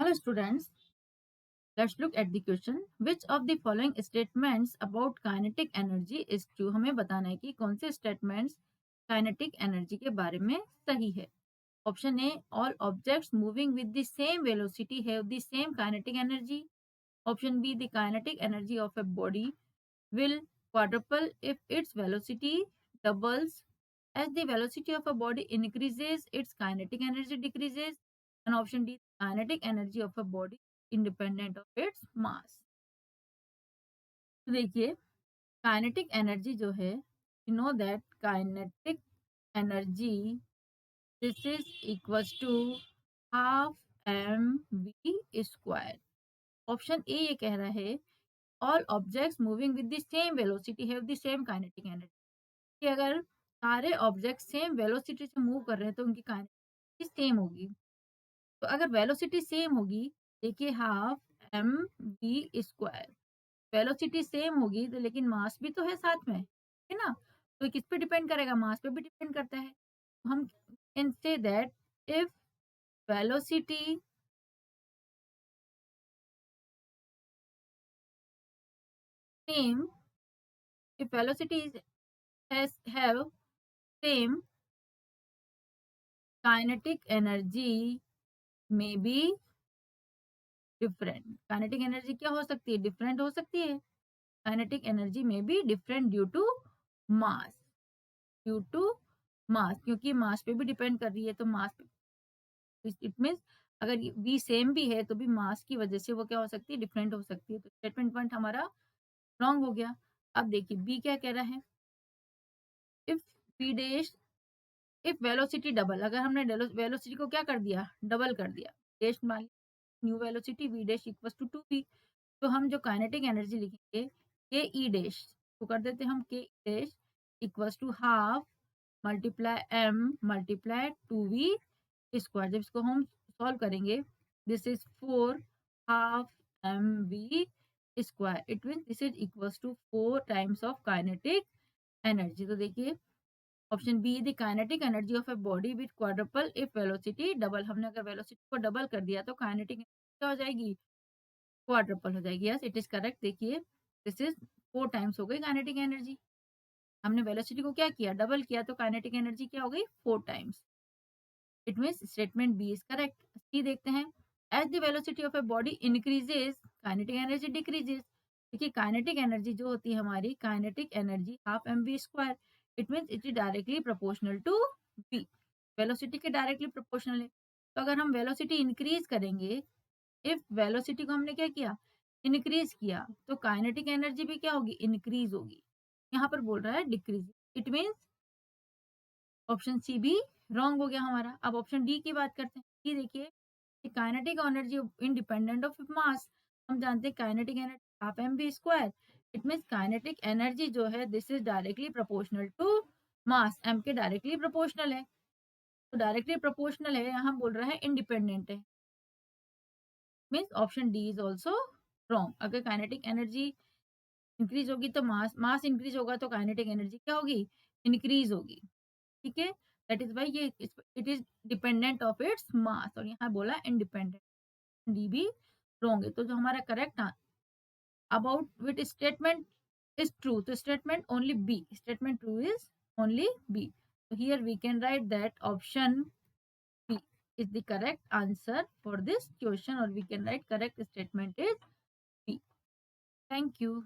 Hello students, let's look at the question. Which of the following statements about kinetic energy is true? हमें बताना है कि कौन से statements kinetic energy के बारे में सही है. Option A, all objects moving with the same velocity have the same kinetic energy. Option B, the kinetic energy of a body will quadruple if its velocity doubles. As the velocity of a body increases, its kinetic energy decreases. And option D, kinetic energy of a body independent of its mass. तो देखिए, kinetic energy जो है, you know that kinetic energy this is equals to half M V square. Option A ये कह रहा है all objects moving with the same velocity have the same kinetic energy. कि अगर सारे ऑब्जेक्ट सेम वेलोसिटी से मूव कर रहे हैं तो उनकी काइनेटिक सेम होगी. तो अगर वेलोसिटी सेम होगी, देखिए half M V square, velocity same होगी तो लेकिन मास भी तो है साथ में, है ना? तो किस पे डिपेंड करेगा? मास पे भी डिपेंड करता है. तो हम can say that if velocity same, if velocity is has have same kinetic energy may be different. Kinetic energy क्या हो सकती है? डिफरेंट हो सकती है. काइनेटिक एनर्जी में भी different mass due to mass, क्योंकि मास पे भी डिपेंड कर रही है. तो मास इट मीन्स अगर बी सेम भी है तो भी मास की वजह से वो क्या हो सकती है? डिफरेंट हो सकती है. तो स्टेटमेंट पॉइंट हमारा रॉन्ग हो गया. अब देखिए बी क्या कह रहा है. If B dash if velocity double, अगर हमने वेलोसिटी को क्या कर दिया? डबल कर दिया. डैश मान new velocity V dash equals to 2v. तो हम जो काइनेटिक एनर्जी लिखेंगे के ई डैश को कर देते हैं हम K E dash equals to half multiply M multiply 2v square. जब इसको हम सॉल्व करेंगे, this is 4 half M V square. It mean this is equals to 4 times of kinetic energy. तो देखिए option B, the kinetic energy of a body with quadruple if velocity double. हमने अगर velocity को डबल कर दिया तो kinetic क्या हो जाएगी? क्वाड्रुपल हो जाएगी. Yes, it is correct. देखिए दिस इज 4 टाइम्स हो गई काइनेटिक एनर्जी. हमने वेलोसिटी को क्या किया? डबल किया. तो काइनेटिक एनर्जी क्या हो गई? 4 times. It means statement B is correct. C देखते हैं. As the velocity of a body increases, kinetic energy decreases. देखिए काइनेटिक एनर्जी जो होती है हमारी, kinetic energy half M V square. It means it is directly proportional to B. Velocity के directly proportional है. तो अगर हम वेलोसिटी इंक्रीज करेंगे, इफ वेलोसिटी को हमने क्या किया? इंक्रीज किया, तो काइनेटिक एनर्जी भी क्या होगी? इंक्रीज होगी. यहाँ पर बोल रहा है decrease. It means option C भी रॉन्ग हो गया हमारा. अब ऑप्शन डी की बात करते हैं. डी देखिए kinetic energy independent of mass. हम जानते हैं kinetic energy half M B square. It means kinetic energy जो है this is directly proportional to mass. M के डायरेक्टली प्रोपोर्शनल है. तो डायरेक्टली प्रोपोर्शनल है, यहाँ बोल रहा है इंडिपेंडेंट है. Means option D is also wrong. अगर काइनेटिक एनर्जी इंक्रीज होगी तो मास इंक्रीज होगा तो काइनेटिक एनर्जी क्या होगी? इंक्रीज होगी. ठीक है. दैट इज वाई ये it is dependent of its mass, और यहाँ बोला इंडिपेंडेंट. डी भी रॉन्ग है. तो जो हमारा correct about with statement is true, so statement only b, statement true is only b. So here we can write that option b is the correct answer for this question, or we can write correct statement is b. Thank you.